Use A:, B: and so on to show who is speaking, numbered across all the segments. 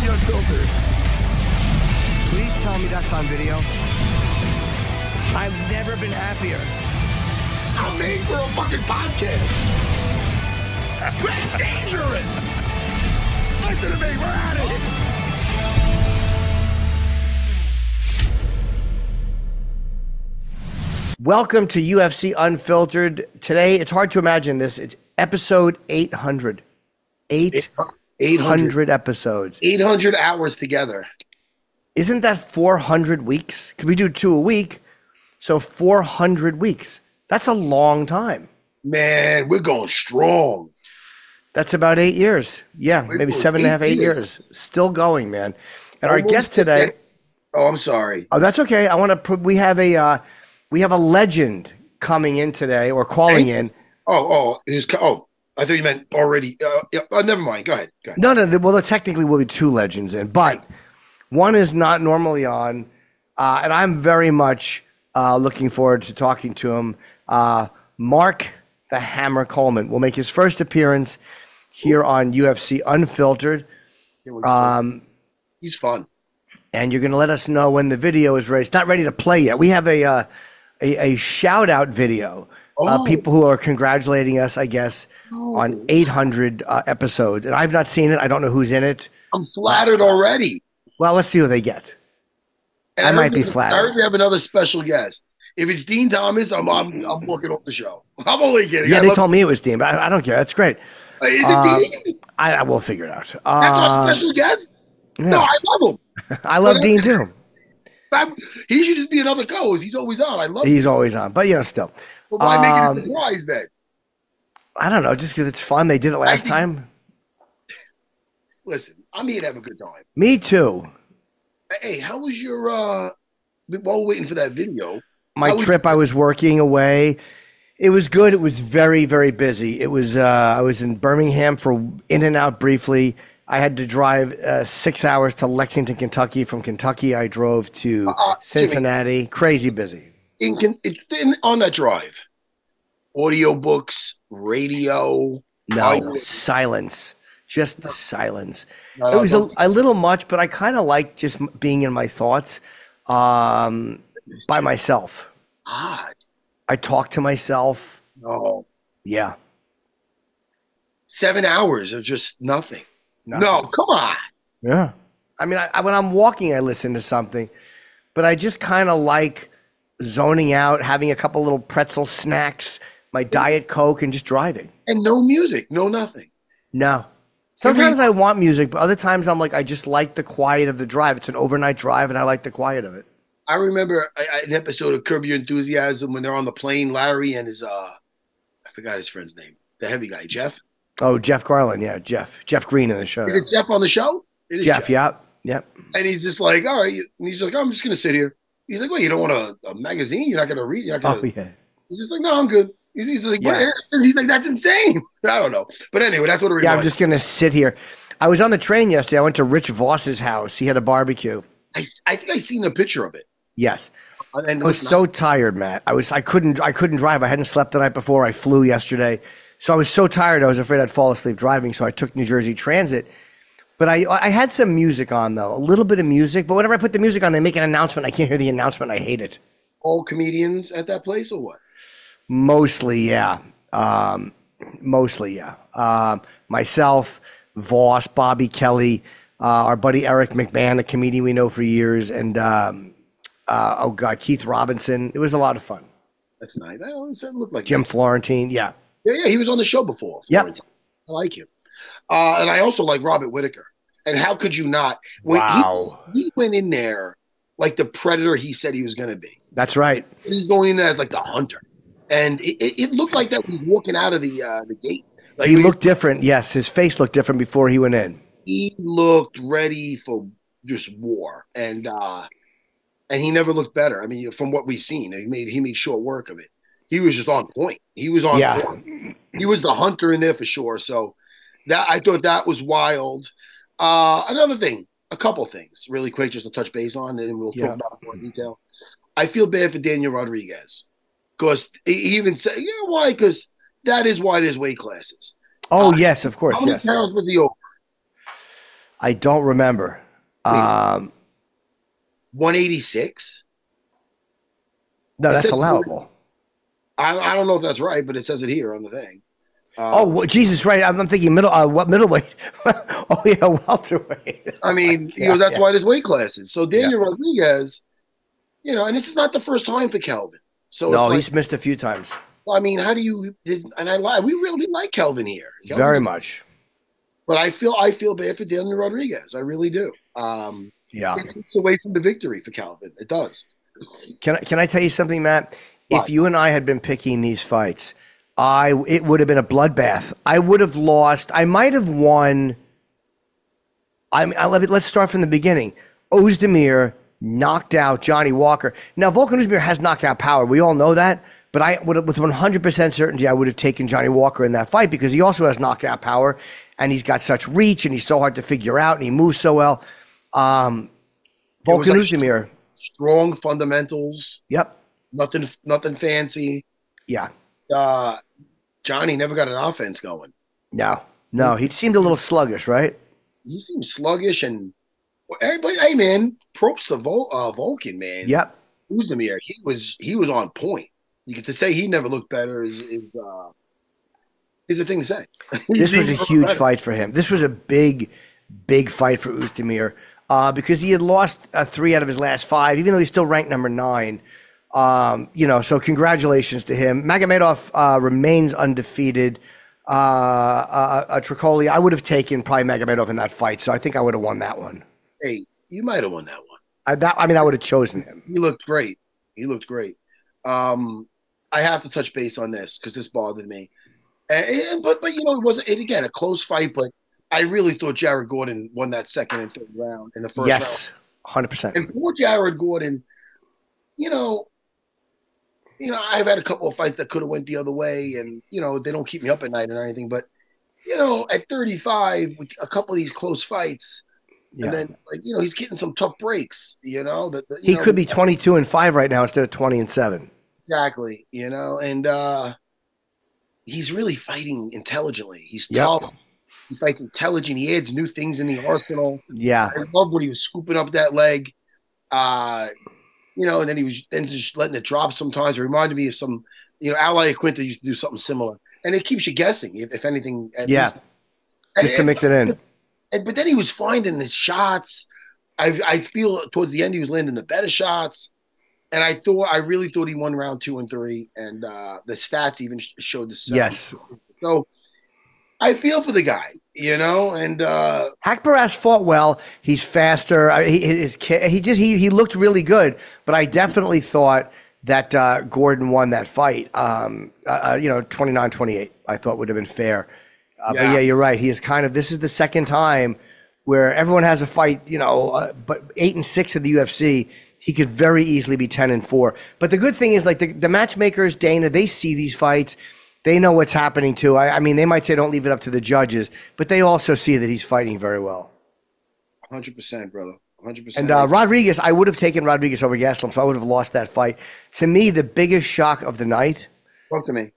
A: UFC Unfiltered.
B: Please tell me that's on video. I've never been happier.
A: I'm made for a fucking podcast. We're dangerous. Listen to me, we're at it.
B: Welcome to UFC Unfiltered. Today, it's hard to imagine this. It's episode 800. 800 episodes.
A: 800 hours together.
B: Isn't that 400 weeks? Could we do 2 a week? So 400 weeks. That's a long time.
A: Man, we're going strong.
B: That's about 8 years. Yeah, maybe 7.5, 8 years. Still going, man. And our guest today.
A: Oh, I'm sorry.
B: Oh, that's okay. I want to put. We have a legend coming in today or calling in.
A: I thought you meant already. Never mind. Go ahead.
B: No. Well, there technically will be 2 legends in, but one is not normally on, and I'm very much looking forward to talking to him. Mark the Hammer Coleman will make his first appearance here on UFC Unfiltered.
A: He's fun.
B: And you're going to let us know when the video is ready. It's not ready to play yet. We have a shout out video. People who are congratulating us, I guess, on 800 episodes. And I've not seen it. I don't know who's in it.
A: I'm flattered already.
B: Well, let's see who they get.
A: And
B: I might be flattered.
A: I heard we have another special guest. If it's Dean Thomas, I'm walking off the show. I'm only kidding.
B: Yeah, they told me it was Dean, but I don't care. That's great.
A: Is it Dean?
B: I will figure it out.
A: That's our special guest?
B: Yeah.
A: No, I love him.
B: I love Dean too.
A: He should just be another co-host. He's always on. I love him.
B: He's always on. But, still.
A: But why make it a surprise then?
B: I don't know. Just because it's fun. They did it last time.
A: Listen, I'm here to have a good time.
B: Me too.
A: Hey, how was your, while we're waiting for that video?
B: My trip, I was working away. It was good. It was very, very busy. It was, I was in Birmingham for in and out briefly. I had to drive 6 hours to Lexington, Kentucky. From Kentucky, I drove to Cincinnati. Jimmy, crazy busy.
A: On that drive, audiobooks, radio.
B: No, silence. Just the silence. It was a little much, but I kind of like just being in my thoughts by myself.
A: Odd.
B: I talk to myself.
A: No.
B: Yeah.
A: 7 hours of just nothing. No, come on.
B: Yeah. I mean, when I'm walking, I listen to something, but I just kind of like zoning out, having a couple little pretzel snacks, my Diet Coke, and just driving.
A: And no music, no nothing.
B: No. Sometimes I want music, but other times I'm like, I just like the quiet of the drive. It's an overnight drive, and I like the quiet of it.
A: I remember an episode of Curb Your Enthusiasm when they're on the plane, Larry and his, I forgot his friend's name, the heavy guy, Jeff.
B: Oh, Jeff Garland, yeah, Jeff Green in the show.
A: Is it Jeff on the show? It is
B: Jeff, yep. And
A: he's just like, all right, and he's like, oh, I'm just going to sit here. He's like, well, you don't want a magazine? You're not going to read? You're not gonna...
B: Oh, yeah.
A: He's just like, no, I'm good. He's like, what? He's like, that's insane. I don't know. But anyway, that's what it reminds.
B: Yeah, I'm just going to sit here. I was on the train yesterday. I went to Rich Voss's house. He had a barbecue.
A: I think I seen a picture of it.
B: Yes. And I was so tired, Matt. I couldn't drive. I hadn't slept the night before. I flew yesterday. So I was so tired, I was afraid I'd fall asleep driving, so I took New Jersey Transit. But I had some music on, though, a little bit of music. But whenever I put the music on, they make an announcement. I can't hear the announcement. I hate it.
A: All comedians at that place or what?
B: Mostly, yeah. Myself, Voss, Bobby Kelly, our buddy Eric McMahon, a comedian we know for years, and, Keith Robinson. It was a lot of fun.
A: That's nice. It looked like
B: Jim Florentine, yeah.
A: Yeah, he was on the show before.
B: Yeah,
A: I like him. And I also like Robert Whitaker. And how could you not?
B: Wow.
A: He went in there like the predator he said he was going to be.
B: That's right.
A: He's going in there as like the hunter. And it looked like that when he was walking out of the gate. Like
B: he looked different. Yes, his face looked different before he went in.
A: He looked ready for just war. And he never looked better. I mean, from what we've seen, he made short work of it. He was just on point. He was on point. He was the hunter in there for sure. So that I thought that was wild. Another thing, a couple things really quick, just to touch base on, and then we'll talk about it more in detail. I feel bad for Daniel Rodriguez because he even said, you know why? Because that is why there's weight classes.
B: Oh, yes, of course.
A: How many pounds was he over?
B: I don't remember.
A: 186.
B: No, that's allowable.
A: I don't know if that's right, but it says it here on the thing.
B: Jesus, right. I'm thinking what middleweight? Oh, yeah, welterweight.
A: I mean, that's why there's weight classes. So Daniel Rodriguez, and this is not the first time for Kelvin. So
B: no, he's missed a few times.
A: I mean, how do you? And I lie. We really like Kelvin here.
B: Very much.
A: But I feel bad for Daniel Rodriguez. I really do. It takes away from the victory for Kelvin. It does.
B: Can I tell you something, Matt? What? If you and I had been picking these fights, it would have been a bloodbath. I would have lost. I might have won. Let's start from the beginning. Ozdemir knocked out Johnny Walker. Now, Volkan Ozdemir has knockout power. We all know that. But I would have, with 100% certainty, I would have taken Johnny Walker in that fight because he also has knockout power, and he's got such reach, and he's so hard to figure out, and he moves so well. Volkan Ozdemir,
A: strong fundamentals.
B: Yep.
A: Nothing fancy.
B: Yeah.
A: Johnny never got an offense going.
B: No, he seemed a little sluggish, right?
A: He seemed sluggish, and everybody, hey man, props to Volkan, man.
B: Yep.
A: Ozdemir, he was on point. You get to say he never looked better is a thing to say.
B: This was a huge fight for him. This was a big fight for Ozdemir because he had lost 3 out of his last 5, even though he's still ranked number 9. So congratulations to him. Magomedov remains undefeated. Tricoli, I would have taken probably Magomedov in that fight, so I think I would have won that one.
A: Hey, you might have won that one.
B: I would have chosen him.
A: He looked great. I have to touch base on this because this bothered me. But it wasn't again a close fight, but I really thought Jared Gordon won that second and third round in the first round.
B: Yes, 100%.
A: And for Jared Gordon, I've had a couple of fights that could have went the other way, and they don't keep me up at night or anything. But at 35, with a couple of these close fights, and then he's getting some tough breaks. He
B: could be 22-5 right now instead of 20-7.
A: Exactly. And he's really fighting intelligently. He's tough. He fights intelligent. He adds new things in the arsenal.
B: Yeah,
A: I love when he was scooping up that leg. And then he was just letting it drop sometimes. It reminded me of some, Al Iaquinta used to do something similar. And it keeps you guessing, if anything.
B: Just to mix it in.
A: But then he was finding his shots. I feel towards the end he was landing the better shots. And I really thought he won round 2 and 3. And the stats even showed the same.
B: Yes.
A: So I feel for the guy, and
B: Haqparast fought well. He's faster. He looked really good. But I definitely thought that Gordon won that fight. 29-28. I thought would have been fair. But yeah, you're right. He is this is the second time where everyone has a fight. But 8-6 in the UFC. He could very easily be 10-4. But the good thing is, like the matchmakers, Dana, they see these fights. They know what's happening too. I mean, they might say don't leave it up to the judges, but they also see that he's fighting very well.
A: 100%, brother. 100%.
B: And Rodriguez, I would have taken Rodriguez over Gastelum, so I would have lost that fight. To me, the biggest shock of the night.
A: Talk to me.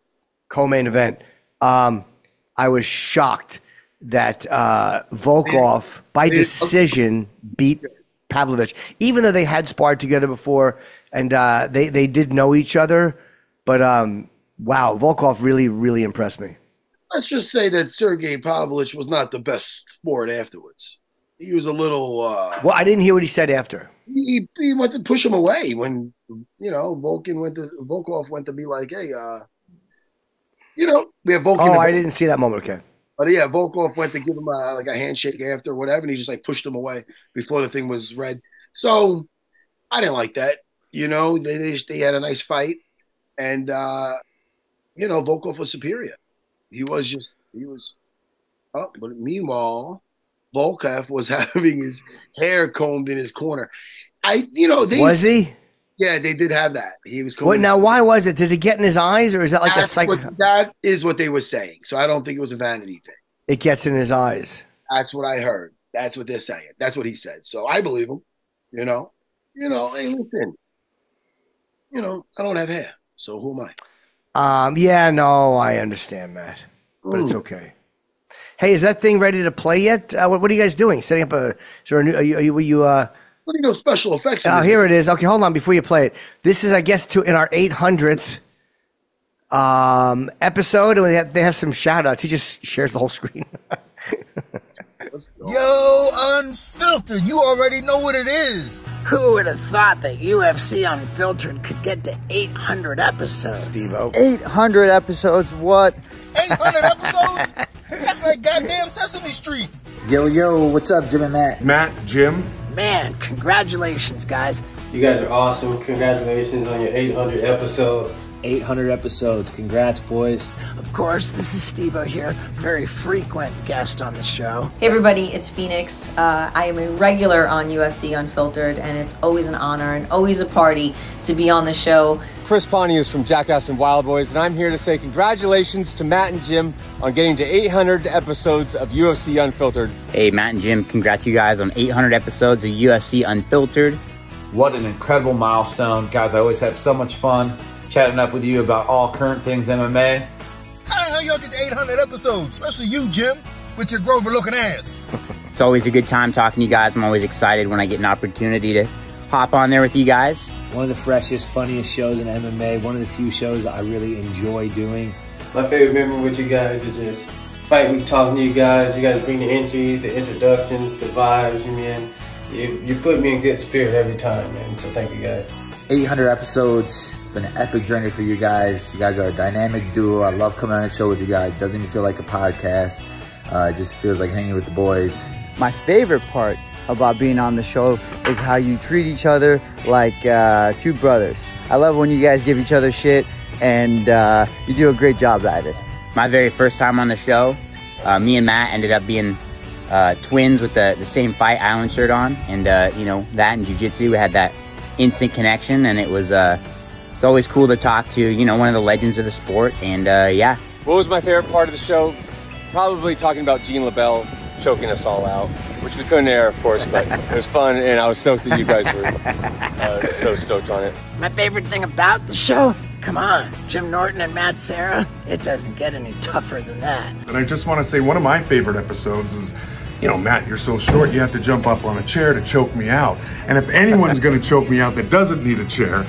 B: Co-main event. I was shocked that Volkov, by decision, beat Pavlovich, even though they had sparred together before and they did know each other. But wow, Volkov really, really impressed me.
A: Let's just say that Sergey Pavlovich was not the best sport afterwards. He was a little.
B: Well, I didn't hear what he said after.
A: He went to push him away when Volkov went to be like, hey, we have Volkan.
B: Oh, I didn't see that moment. Okay.
A: But yeah, Volkov went to give him a handshake after or whatever, and he just pushed him away before the thing was read. So I didn't like that. They had a nice fight, and Volkov was superior. But meanwhile, Volkov was having his hair combed in his corner.
B: Was he?
A: Yeah, they did have that. He was combed.
B: What now? Why was it? Does it get in his eyes, or is that like a psycho?
A: That is what they were saying. So I don't think it was a vanity thing.
B: It gets in his eyes.
A: That's what I heard. That's what they're saying. That's what he said. So I believe him. Hey, listen. I don't have hair, so who am I?
B: Yeah, no, I understand, Matt, but it's okay. Hey, is that thing ready to play yet? What are you guys doing? Setting up a? Is there a new? Are you
A: What do special effects?
B: Oh, here it is. Okay, hold on before you play it. This is, I guess, in our 800th episode, and they have some shout outs. He just shares the whole screen.
C: Yo, Unfiltered, you already know what it is.
D: Who would have thought that UFC Unfiltered could get to 800 episodes?
B: Steve-O.
E: 800 episodes, what?
C: 800 episodes? That's like goddamn Sesame Street.
E: Yo, what's up, Jim and Matt?
F: Matt, Jim.
D: Man, congratulations, guys.
G: You guys are awesome. Congratulations on your 800 episode.
H: 800 episodes. Congrats, boys.
D: Of course, this is Steve-O here, very frequent guest on the show.
I: Hey everybody, it's Phoenix. I am a regular on UFC Unfiltered, and it's always an honor and always a party to be on the show.
J: Chris Pontius from Jackass and Wild Boys, and I'm here to say congratulations to Matt and Jim on getting to 800 episodes of UFC Unfiltered.
K: Hey, Matt and Jim, congrats you guys on 800 episodes of UFC Unfiltered.
L: What an incredible milestone. Guys, I always have so much fun chatting up with you about all current things MMA.
C: How the hell y'all get to 800 episodes? Especially you, Jim, with your Grover-looking ass.
K: It's always a good time talking to you guys. I'm always excited when I get an opportunity to hop on there with you guys.
H: One of the freshest, funniest shows in MMA. One of the few shows that I really enjoy doing.
G: My favorite memory with you guys is just fight week talking to you guys. You guys bring the entry, the introductions, the vibes, man. You put me in good spirit every time, man. So thank you guys.
E: 800 episodes. It's been an epic journey for you guys. You guys are a dynamic duo. I love coming on the show with you guys. It doesn't even feel like a podcast. It just feels like hanging with the boys.
M: My favorite part about being on the show is how you treat each other like two brothers. I love when you guys give each other shit, and you do a great job at it.
K: My very first time on the show, me and Matt ended up being twins with the same Fight Island shirt on, and you know, that and jiu-jitsu, we had that instant connection, and it was it's always cool to talk to, you know, one of the legends of the sport. And yeah.
J: What was my favorite part of the show? Probably talking about Gene LaBelle choking us all out, which we couldn't air, of course, but it was fun, and I was stoked that you guys were so stoked on it.
D: My favorite thing about the show? Come on, Jim Norton and Matt Serra. It doesn't get any tougher than that.
F: And I just want to say one of my favorite episodes is, you know, Matt, you're so short, you have to jump up on a chair to choke me out. And if anyone's going to choke me out that doesn't need a chair,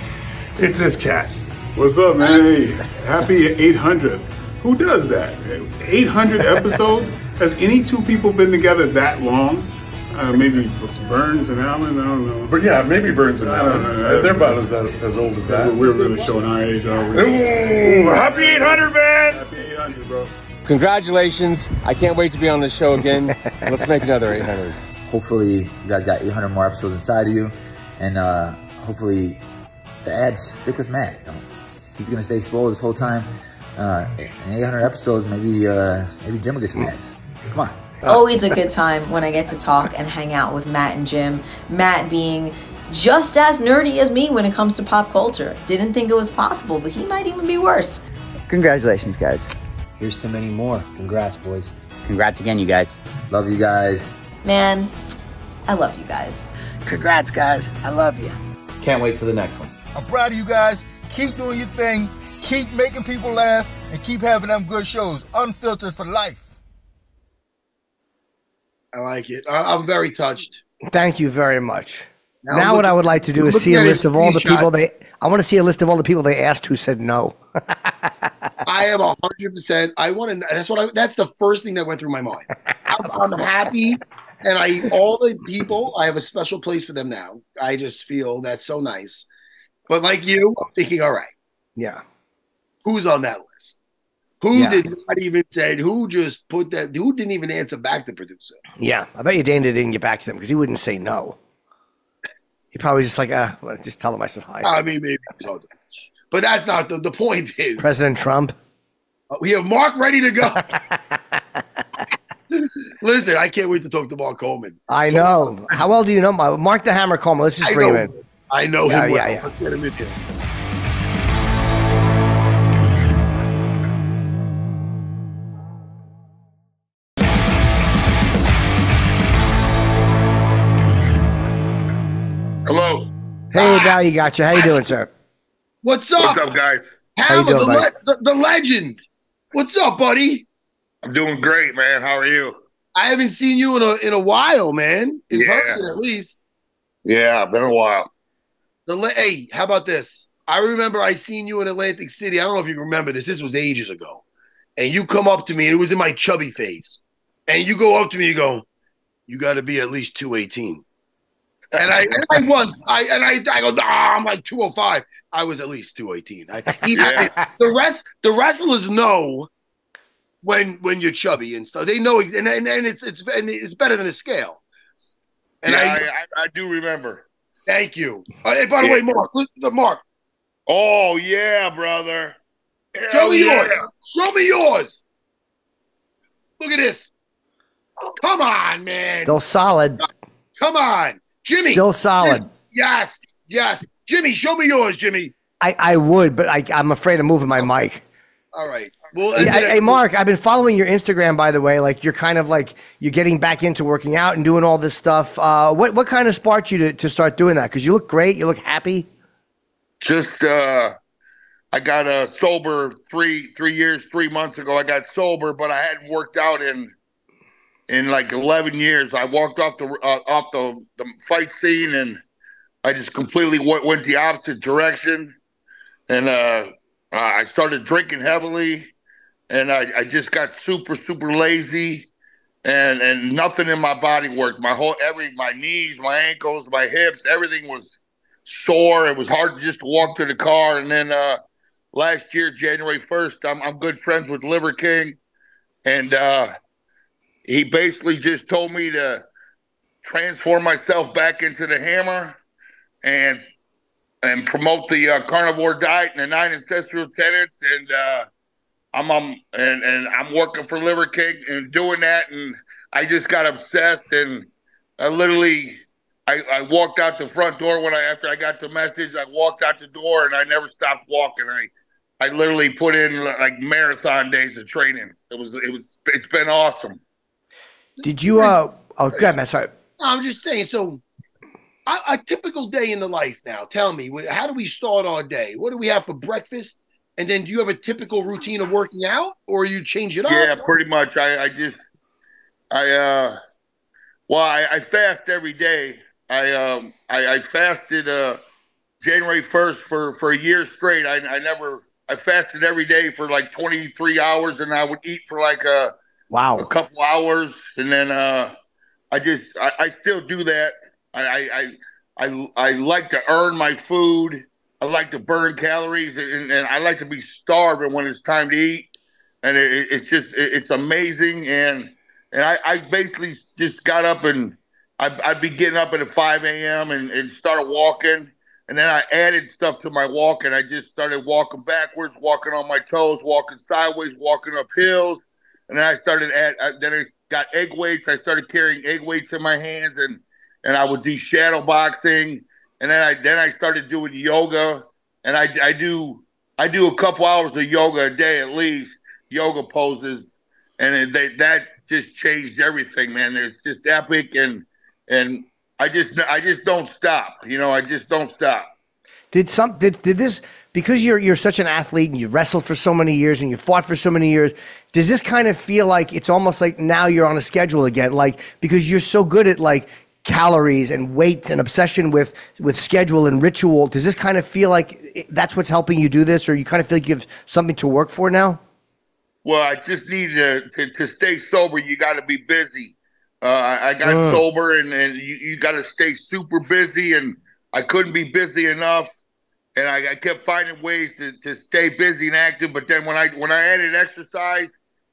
F: it's this cat.
N: What's up, man? Hey, happy 800th. Who does that? 800 episodes? Has any two people been together that long? Maybe Burns and Allen, I don't know.
F: But yeah, maybe Burns and Allen. They're about as old as that.
N: We're really showing our age already.
F: Ooh, happy 800, man!
N: Happy 800, bro.
J: Congratulations. I can't wait to be on the show again. Let's make another 800.
E: Hopefully, you guys got 800 more episodes inside of you, and hopefully the ads stick with Matt. He's going to stay swole this whole time. In 800 episodes, maybe Jim will get some ads. Come on.
I: Always a good time when I get to talk and hang out with Matt and Jim. Matt being just as nerdy as me when it comes to pop culture. Didn't think it was possible, but he might even be worse.
M: Congratulations, guys.
H: Here's to many more. Congrats, boys.
K: Congrats again, you guys.
E: Love you guys.
I: Man, I love you guys.
D: Congrats, guys. I love you.
L: Can't wait till the next one.
C: I'm proud of you guys. Keep doing your thing. Keep making people laugh. And keep having them good shows. Unfiltered for life.
A: I like it. I'm very touched.
B: Thank you very much. Now what I would like to do is see a list of all the people I want to see a list of all the people they asked who said no.
A: I am 100%. I want to. That's the first thing that went through my mind. I'm happy, and all the people, I have a special place for them now. I just feel that's so nice. But like you, I'm thinking, all right,
B: yeah,
A: who's on that list? Who did not even say? Who just put that? Who didn't even answer back the producer?
B: Yeah, I bet you Dana didn't get back to them because he wouldn't say no. He probably just like, well, just tell them I said hi.
A: I mean, maybe. But that's not the point. Is
B: President Trump?
A: We have Mark ready to go. Listen, I can't wait to talk to Mark Coleman.
B: I know. How well do you know Mark the Hammer Coleman? Let's just bring him in.
A: I know him well.
B: Yeah.
A: Let's get him in here.
F: Hello.
B: Hey, now you got you. How you doing, sir?
A: What's up?
F: What's up, guys?
B: How you doing,
A: the legend. What's up, buddy?
O: I'm doing great, man. How are you?
A: I haven't seen you in a while, man. In person, at least.
O: Yeah, been a while.
A: Hey, how about this? I remember I seen you in Atlantic City. I don't know if you remember this. This was ages ago. And you come up to me, and it was in my chubby phase. And you go up to me, you go, you got to be at least 218. And I go, nah, I'm like 205. I was at least 218. The wrestlers know when you're chubby and stuff. They know, and it's better than a scale. And
O: I do remember.
A: Thank you. Hey, by the way, Mark.
O: Oh yeah, brother.
A: Show me yours. Show me yours. Look at this. Come on, man.
B: Still solid.
A: Come on, Jimmy.
B: Still solid.
A: Yes. Jimmy, show me yours, Jimmy.
B: I would, but I'm afraid of moving my mic.
A: All right. Well,
B: hey, Mark, I've been following your Instagram, by the way. Like, you're kind of like, you're getting back into working out and doing all this stuff. What kind of sparked you to start doing that? Because you look great. You look happy.
O: Just, I got sober 3 years, 3 months ago. I got sober, but I hadn't worked out in like 11 years. I walked off the fight scene, and I just completely went the opposite direction. And I started drinking heavily, and I just got super, super lazy, and nothing in my body worked. My knees, my ankles, my hips, everything was sore. It was hard just to walk to the car. And then last year, January 1st, I'm good friends with Liver King, and he basically just told me to transform myself back into the Hammer and promote the carnivore diet and the 9 ancestral tenets, and I'm working for Liver King and doing that, and I just got obsessed, and I literally I walked out the front door after I got the message. I walked out the door, and I never stopped walking. I literally put in like marathon days of training. It's been awesome.
B: Did you go ahead, Matt. Sorry.
A: I'm just saying. So, a typical day in the life now. Tell me, how do we start our day? What do we have for breakfast? And then, do you have a typical routine of working out, or you change it up?
O: Yeah, pretty much. I fast every day. I fasted January 1st for a year straight. I fasted every day for like 23 hours, and I would eat for like a couple hours, and then I still do that. I like to earn my food. I like to burn calories, and I like to be starving when it's time to eat. And it's amazing. And I basically just got up, and I'd be getting up at 5 a.m. and started walking. And then I added stuff to my walk, and I just started walking backwards, walking on my toes, walking sideways, walking up hills. And then I got egg weights. I started carrying egg weights in my hands, and I would do shadow boxing. And then I started doing yoga, and I do a couple hours of yoga a day at least, yoga poses, and that just changed everything, man. It's just epic, and I just don't stop. I just don't stop.
B: Did this, because you're such an athlete and you wrestled for so many years and you fought for so many years, does this kind of feel like it's almost like now you're on a schedule again? Like, because you're so good at like calories and weight and obsession with schedule and ritual, does this kind of feel like that's what's helping you do this, or you kind of feel like you have something to work for now?
O: Well, I just need to stay sober. You got to be busy. I got sober, and you got to stay super busy, and I couldn't be busy enough. And I kept finding ways to stay busy and active. But then when I added exercise,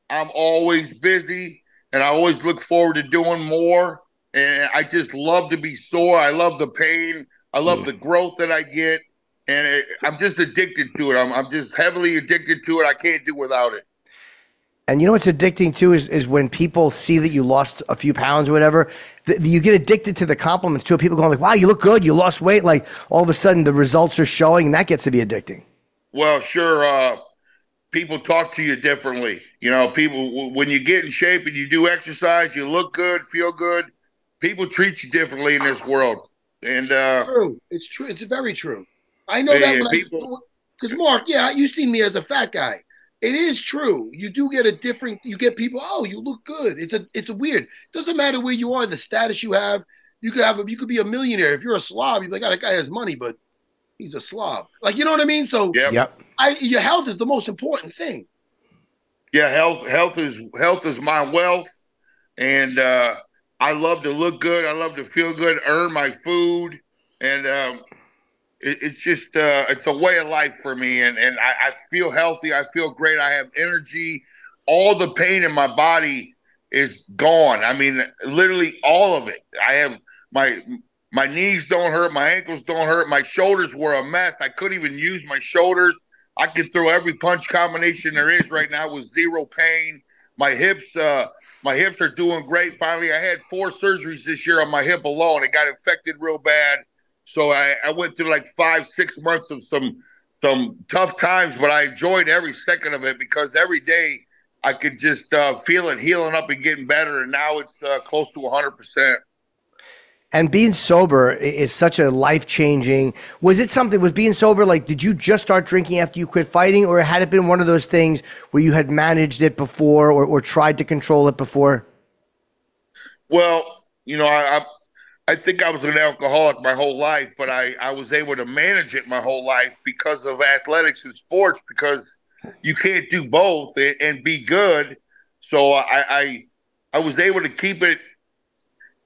O: I'm always busy, and I always look forward to doing more. And I just love to be sore. I love the pain. I love the growth that I get. And I'm just addicted to it. I'm just heavily addicted to it. I can't do without it.
B: And you know what's addicting too is when people see that you lost a few pounds or whatever, you get addicted to the compliments too. People going like, wow, you look good, you lost weight. Like all of a sudden the results are showing, and that gets to be addicting.
O: Well, sure. People talk to you differently. People, when you get in shape and you do exercise, you look good, feel good. People treat you differently in this world. And
A: true. It's true. It's very true. I know that because Mark, you've seen me as a fat guy. It is true. You do get a different. You get people. Oh, you look good. It's a weird. Doesn't matter where you are, the status you have. You could be a millionaire. If you're a slob, you're like, oh, that guy has money, but he's a slob. Like, you know what I mean? So
O: yep.
A: Your health is the most important thing.
O: Yeah, health is my wealth, and I love to look good. I love to feel good, earn my food, and it's just it's a way of life for me. And I feel healthy. I feel great. I have energy. All the pain in my body is gone. I mean, literally all of it. I have my knees don't hurt. My ankles don't hurt. My shoulders were a mess. I couldn't even use my shoulders. I could throw every punch combination there is right now with zero pain. My hips are doing great. Finally, I had 4 surgeries this year on my hip alone. It got infected real bad. So I went through like 5-6 months of some tough times, but I enjoyed every second of it because every day I could just feel it healing up and getting better. And now it's close to 100%.
B: And being sober is such a life-changing. Was being sober, like, did you just start drinking after you quit fighting, or had it been one of those things where you had managed it before or tried to control it before?
O: Well, you know, I think I was an alcoholic my whole life, but I was able to manage it my whole life because of athletics and sports, because you can't do both and be good. So I was able to keep it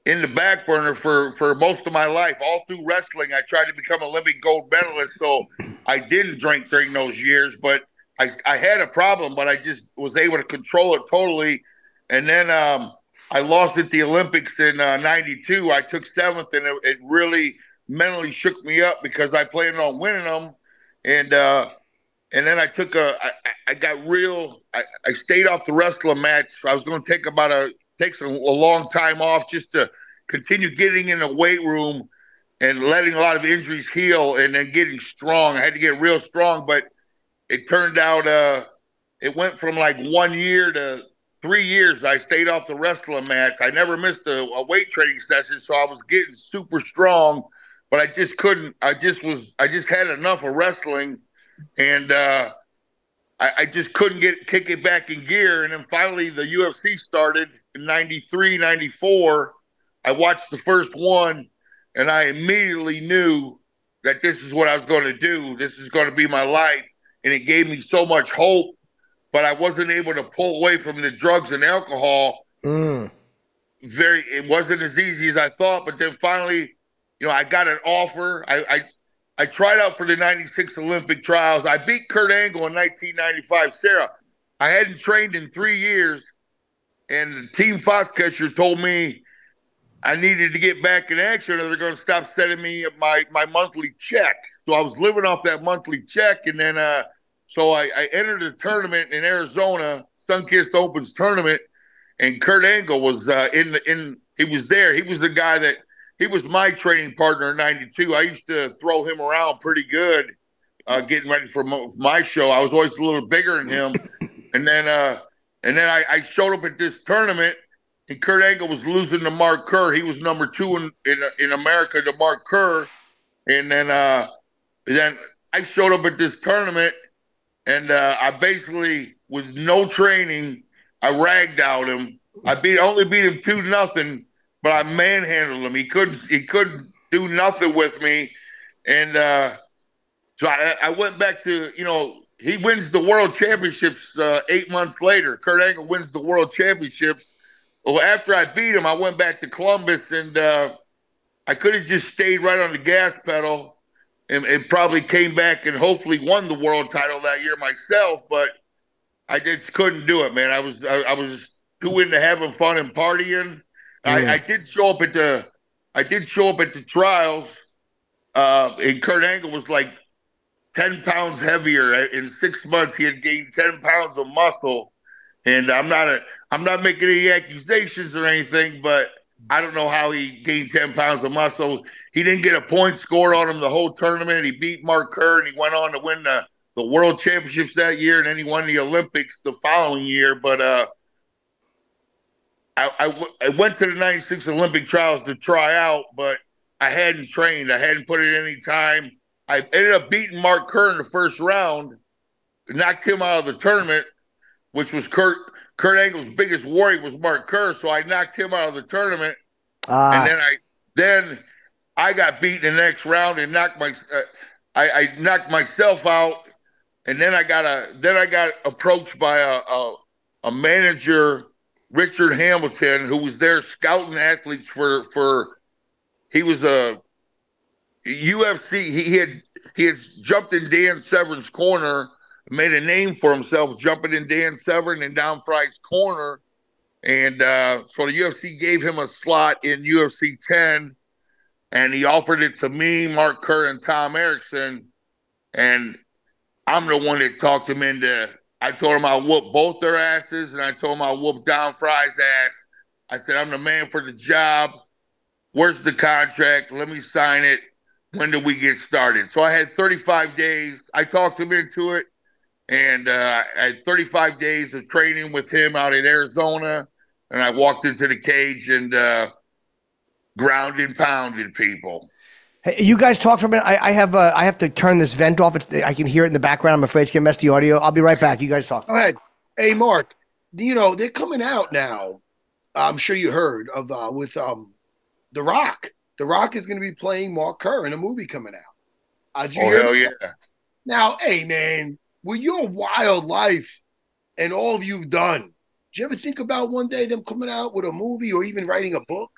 O: in the back burner for most of my life. All through wrestling, I tried to become an Olympic gold medalist, so I didn't drink during those years. But I had a problem, but I just was able to control it totally. And then I lost at the Olympics in '92. I took 7th, and it really mentally shook me up because I planned on winning them. And then I took I stayed off the wrestling match. I was going to take a long time off just to continue getting in the weight room and letting a lot of injuries heal and then getting strong. I had to get real strong, but it turned out it went from like 1 year to 3 years. I stayed off the wrestling match. I never missed a weight training session, so I was getting super strong, but I just couldn't. I just had enough of wrestling, and I just couldn't kick it back in gear. And then finally the UFC started in '93, '94. I watched the first one, and I immediately knew that this is what I was going to do. This is going to be my life. And it gave me so much hope, but I wasn't able to pull away from the drugs and alcohol. It wasn't as easy as I thought, but then finally, you know, I got an offer. I tried out for the '96 Olympic trials. I beat Kurt Angle in 1995. Sarah, I hadn't trained in 3 years, and the Team Foxcatcher told me I needed to get back in action or they're going to stop sending me my monthly check. So I was living off that monthly check, and then so I entered a tournament in Arizona, Sunkist Opens tournament, and Kurt Angle was he was there. He was the guy he was my training partner in '92. I used to throw him around pretty good, getting ready for my show. I was always a little bigger than him. And then I showed up at this tournament, and Kurt Angle was losing to Mark Kerr. He was number 2 in America to Mark Kerr. And then I showed up at this tournament, and I basically, with no training, I ragdowed him. I only beat him 2-0, but I manhandled him. He couldn't do nothing with me. And so I went back to, you know, he wins the world championships 8 months later. Kurt Angle wins the world championships. Well, after I beat him, I went back to Columbus, and I could have just stayed right on the gas pedal and probably came back and hopefully won the world title that year myself, but I just couldn't do it, man. I was too into having fun and partying. I did show up at the trials, and Kurt Angle was like 10 pounds heavier. In 6 months, he had gained 10 pounds of muscle. And I'm not making any accusations or anything, but I don't know how he gained 10 pounds of muscle. He didn't get a point scored on him the whole tournament. He beat Mark Kerr, and he went on to win the world championships that year, and then he won the Olympics the following year. But I went to the '96 Olympic trials to try out, but I hadn't trained. I hadn't put in any time. I ended up beating Mark Kerr in the first round, knocked him out of the tournament, which was Kurt Angle's biggest worry was Mark Kerr. So I knocked him out of the tournament, and then I got beat in the next round and I knocked myself out, and then I got approached by a manager, Richard Hamilton, who was there scouting athletes for he was a UFC. He had jumped in Dan Severn's corner, made a name for himself jumping in Dan Severn and Don Frye's corner, and so the UFC gave him a slot in UFC 10. And he offered it to me, Mark Kerr, and Tom Erickson. And I'm the one that talked him into. I told him I'll whoop both their asses, and I told him I'll whoop Don Frye's ass. I said, I'm the man for the job. Where's the contract? Let me sign it. When do we get started? So I had 35 days. I talked him into it. And I had 35 days of training with him out in Arizona. And I walked into the cage and ground and pounded people.
B: Hey, you guys talk for a minute. I have to turn this vent off. I can hear it in the background. I'm afraid it's going to mess the audio. I'll be right back. You guys talk.
A: Go ahead. Hey, Mark, they're coming out now. I'm sure you heard of with The Rock. The Rock is going to be playing Mark Kerr in a movie coming out.
O: Hell yeah.
A: Now, hey, man, with your wild life and all you've done, do you ever think about one day them coming out with a movie or even writing a book?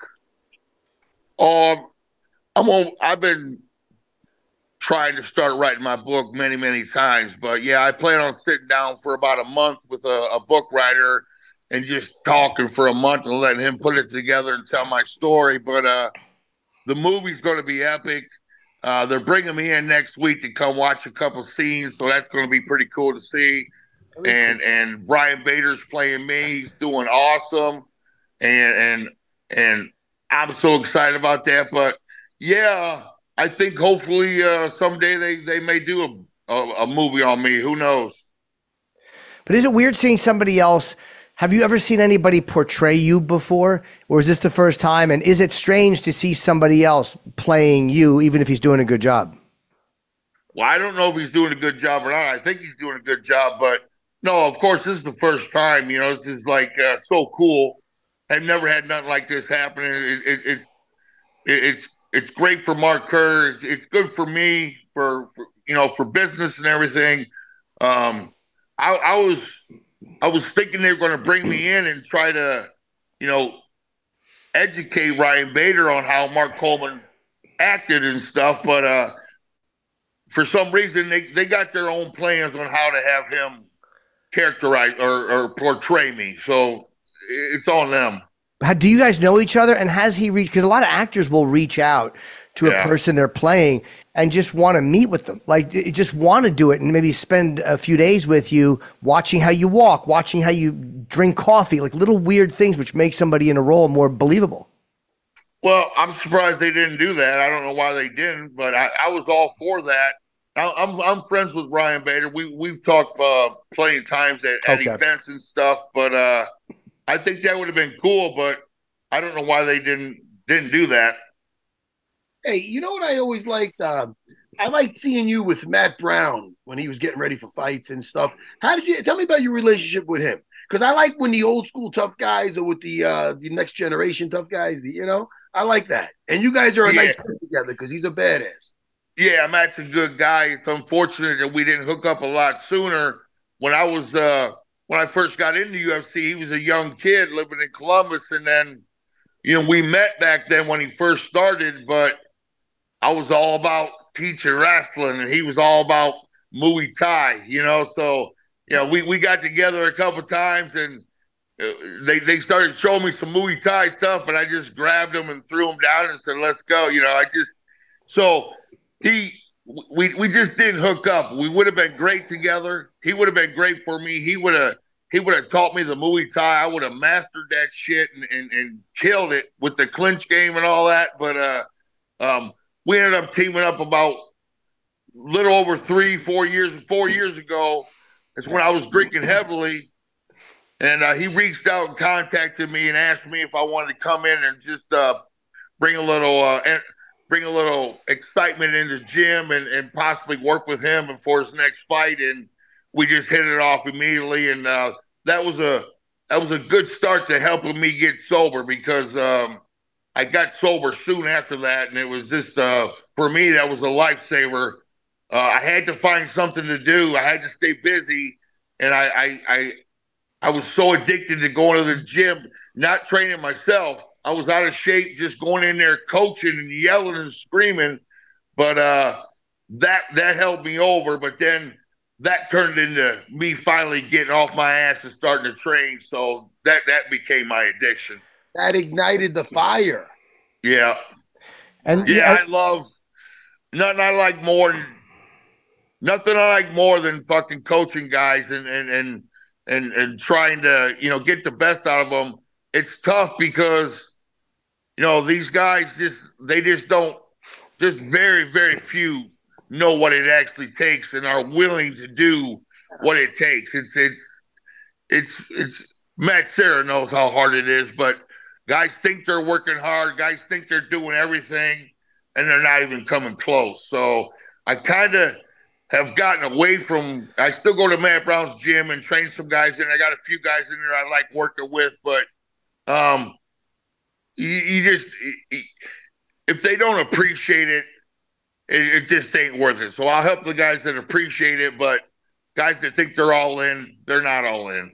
O: I've been trying to start writing my book many, many times, but yeah, I plan on sitting down for about a month with a book writer and just talking for a month and letting him put it together and tell my story. But the movie's going to be epic. They're bringing me in next week to come watch a couple scenes, so that's going to be pretty cool to see. And Brian Bader's playing me. He's doing awesome, and I'm so excited about that. But yeah, I think hopefully someday they may do a movie on me. Who knows?
B: But is it weird seeing somebody else? Have you ever seen anybody portray you before? Or is this the first time? And is it strange to see somebody else playing you, even if he's doing a good job?
O: Well, I don't know if he's doing a good job or not. I think he's doing a good job. But no, of course, this is the first time. This is like so cool. I've never had nothing like this happen. It's great for Mark Kerr. It's good for me for business and everything. I was thinking they were going to bring me in and try to, educate Ryan Bader on how Mark Coleman acted and stuff, but for some reason they got their own plans on how to have him characterize or portray me. So it's on them.
B: Do you guys know each other? And has he reached, because a lot of actors will reach out to a person they're playing and just want to meet with them. Like, just want to do it and maybe spend a few days with you, watching how you walk, watching how you drink coffee, like little weird things which make somebody in a role more believable.
O: Well, I'm surprised they didn't do that. I don't know why they didn't, but I was all for that. I'm friends with Ryan Bader. We've talked plenty of times at events and stuff, but I think that would have been cool, but I don't know why they didn't do that.
A: Hey, you know what I always liked? I liked seeing you with Matt Brown when he was getting ready for fights and stuff. How did you tell me about your relationship with him? Because I like when the old school tough guys are with the next generation tough guys. I like that. And you guys are a nice group together because he's a badass.
O: Yeah, Matt's a good guy. It's unfortunate that we didn't hook up a lot sooner. When I first got into UFC, he was a young kid living in Columbus, and then we met back then when he first started, but I was all about teaching wrestling and he was all about Muay Thai, so we got together a couple times and they started showing me some Muay Thai stuff, and I just grabbed him and threw him down and said, let's go. We just didn't hook up. We would have been great together. He would have been great for me. He would have taught me the Muay Thai. I would have mastered that shit and killed it with the clinch game and all that. But we ended up teaming up about a little over 4 years ago. It's when I was drinking heavily. And he reached out and contacted me and asked me if I wanted to come in and just bring a little excitement in the gym and possibly work with him before his next fight. And we just hit it off immediately, and that was a good start to helping me get sober because I got sober soon after that, and it was just for me that was a lifesaver. I had to find something to do. I had to stay busy, and I was so addicted to going to the gym, not training myself. I was out of shape, just going in there coaching and yelling and screaming. But that held me over. But then that turned into me finally getting off my ass and starting to train. So that became my addiction.
A: That ignited the fire.
O: Yeah.
B: And
O: I love nothing I like more than fucking coaching guys and trying to, get the best out of them. It's tough because, these guys just very, very few know what it actually takes and are willing to do what it takes. It's Matt Serra knows how hard it is, but guys think they're working hard. Guys think they're doing everything, and they're not even coming close. So I kind of have gotten away from. I still go to Matt Brown's gym and train some guys, and I got a few guys in there I like working with. But if they don't appreciate it, it just ain't worth it. So I'll help the guys that appreciate it, but guys that think they're all in, they're not all in.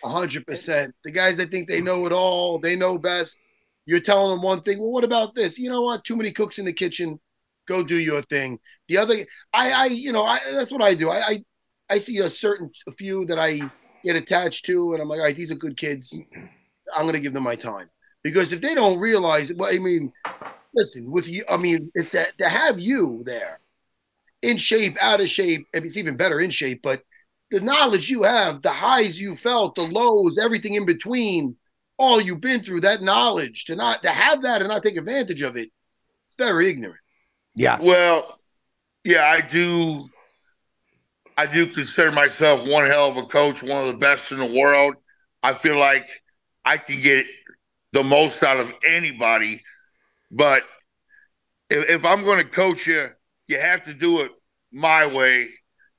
A: 100%. The guys that think they know it all, they know best. You're telling them one thing. Well, what about this? You know what? Too many cooks in the kitchen. Go do your thing. The other, that's what I do. I see a few that I get attached to, and I'm like, all right, these are good kids. I'm going to give them my time. Because if they don't realize, listen, with you, it's that to have you there in shape, out of shape, it's even better in shape, but the knowledge you have, the highs you felt, the lows, everything in between, all you've been through, that knowledge, to have that and not take advantage of it, it's very ignorant.
B: Yeah.
O: Well, yeah, I do consider myself one hell of a coach, one of the best in the world. I feel like I can get the most out of anybody, but if I'm going to coach you, you have to do it my way.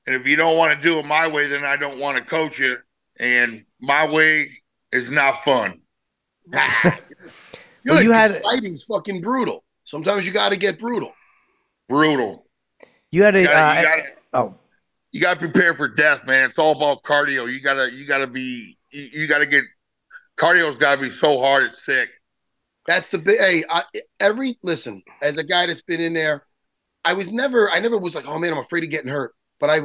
O: And if you don't want to do it my way, then I don't want to coach you. And my way is not fun.
A: Fighting's fucking brutal. Sometimes you got to get brutal.
O: Brutal.
B: You had
O: you got to prepare for death, man. It's all about cardio. You got to get cardio's got to be so hard it's sick.
A: That's the big. Hey, listen. As a guy that's been in there, I never was like, oh man, I'm afraid of getting hurt. But I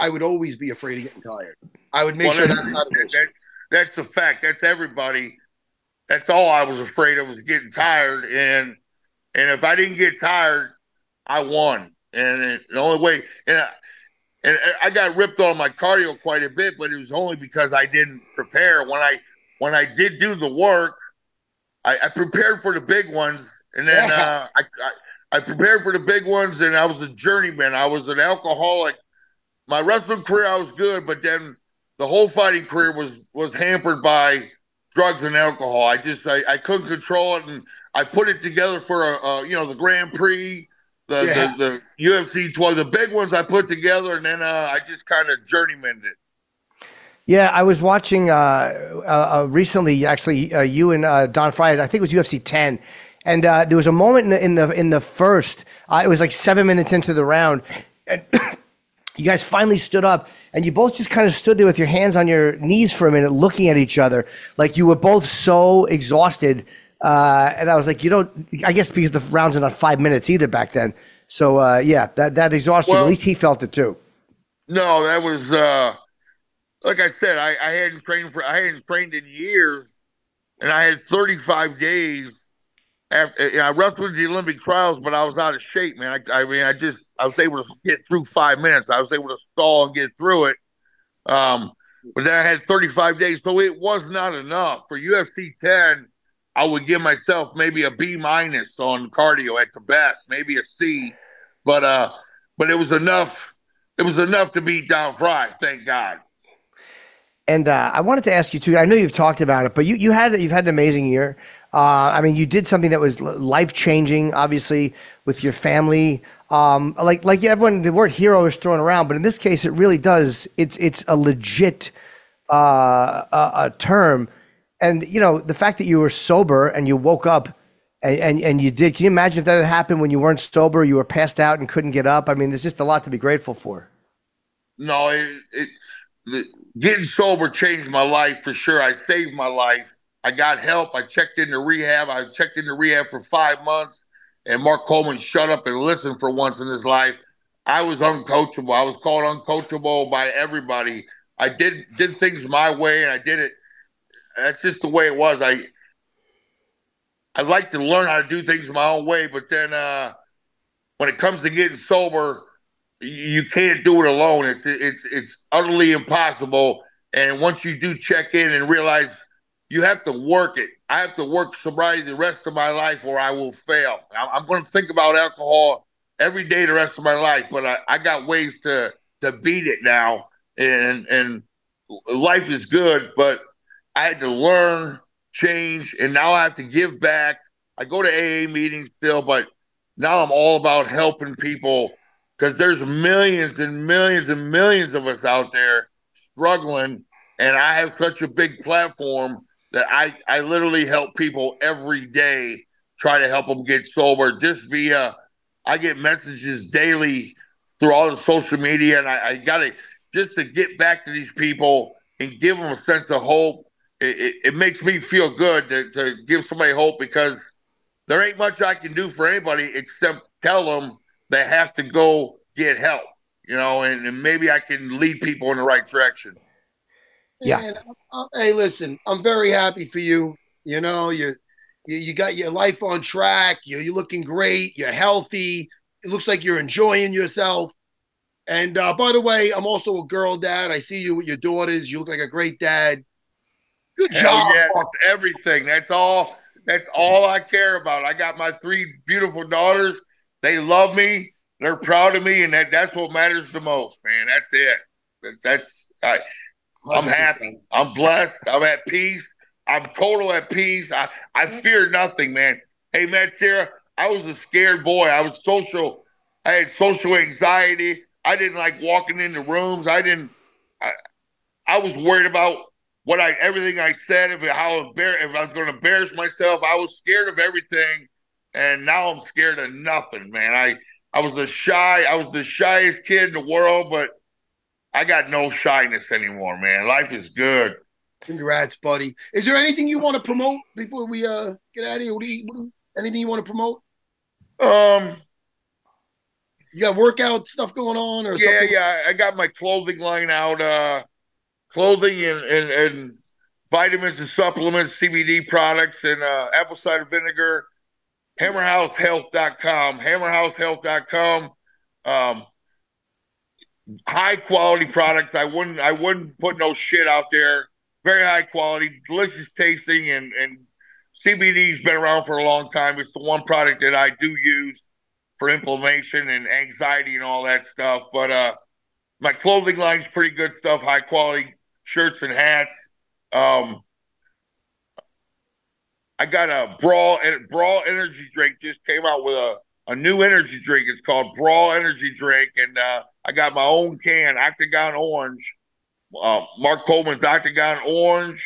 A: would always be afraid of getting tired. I would make sure that's not an issue.
O: That's a fact. That's everybody. That's all I was afraid of, was getting tired. And if I didn't get tired, I won. And the only way, and I got ripped on my cardio quite a bit, but it was only because I didn't prepare. When I did do the work, I prepared for the big ones, and then I prepared for the big ones, and I was a journeyman. I was an alcoholic. My wrestling career, I was good, but then the whole fighting career was hampered by drugs and alcohol. I couldn't control it, and I put it together for the Grand Prix, the UFC 12, the big ones I put together, and then I just kind of journeymaned it.
B: Yeah, I was watching recently, actually, you and Don Frye, I think it was UFC 10, and there was a moment in the first, it was like 7 minutes into the round, and you guys finally stood up, and you both just kind of stood there with your hands on your knees for a minute, looking at each other, like you were both so exhausted. And I was like, I guess because the rounds are not 5 minutes either back then. So that exhaustion. Well, at least he felt it too.
O: No, that was like I said, I hadn't trained in years, and I had 35 days after. I wrestled the Olympic trials, but I was out of shape, man. I was able to get through 5 minutes. I was able to stall and get through it. But then I had 35 days, so it was not enough for UFC 10. I would give myself maybe a B- on cardio at the best, maybe a C, but it was enough. It was enough to beat Don Frye, thank God.
B: And I wanted to ask you too. I know you've talked about it, but you've had an amazing year. I mean, you did something that was life-changing, obviously, with your family. Like everyone, the word hero is thrown around, but in this case, it really does. It's a legit a term. And, you know, the fact that you were sober and you woke up and you did, can you imagine if that had happened when you weren't sober, you were passed out and couldn't get up? I mean, there's just a lot to be grateful for.
O: No, getting sober changed my life for sure. I saved my life. I got help. I checked into rehab. I checked into rehab for 5 months, and Mark Coleman shut up and listened for once in his life. I was uncoachable. I was called uncoachable by everybody. I did things my way, and I did it. That's just the way it was. I like to learn how to do things my own way, but then when it comes to getting sober, you can't do it alone. It's utterly impossible. And once you do check in and realize you have to work it, I have to work sobriety the rest of my life or I will fail. I'm going to think about alcohol every day the rest of my life, but I got ways to beat it now. And life is good, but I had to learn, change, and now I have to give back. I go to AA meetings still, but now I'm all about helping people because there's millions and millions and millions of us out there struggling, and I have such a big platform that I literally help people every day, try to help them get sober just via, I get messages daily through all the social media, and I got to, just to get back to these people and give them a sense of hope. It makes me feel good to give somebody hope because there ain't much I can do for anybody except tell them they have to go get help, you know, and maybe I can lead people in the right direction.
B: Yeah.
A: Man, hey, listen, I'm very happy for you. You know, you got your life on track. You're looking great. You're healthy. It looks like you're enjoying yourself. And by the way, I'm also a girl dad. I see you with your daughters. You look like a great dad. Good job.
O: Yeah, that's everything. That's all I care about. I got my 3 beautiful daughters. They love me. They're proud of me, and that's what matters the most, man. That's it. I'm happy. I'm blessed. I'm at peace. I'm total at peace. I fear nothing, man. Hey, Matt Serra, I was a scared boy. I had social anxiety. I didn't like walking into rooms. I was worried about everything I said, if I was going to embarrass myself. I was scared of everything, and now I'm scared of nothing, man. I was the shyest kid in the world, but I got no shyness anymore, man. Life is good.
A: Congrats, buddy. Is there anything you want to promote before we get out of here? Anything you want to promote? You got workout stuff going on or something?
O: Yeah. I got my clothing line out. Clothing and vitamins and supplements, CBD products, and apple cider vinegar. HammerHouseHealth.com. HammerHouseHealth.com. High quality products. I wouldn't put no shit out there. Very high quality, delicious tasting, and CBD's been around for a long time. It's the one product that I do use for inflammation and anxiety and all that stuff. But my clothing line's pretty good stuff, high quality shirts and hats. I got a Brawl energy drink. Just came out with a new energy drink. It's called Brawl Energy Drink, and I got my own can, Octagon Orange. Mark Coleman's Octagon Orange,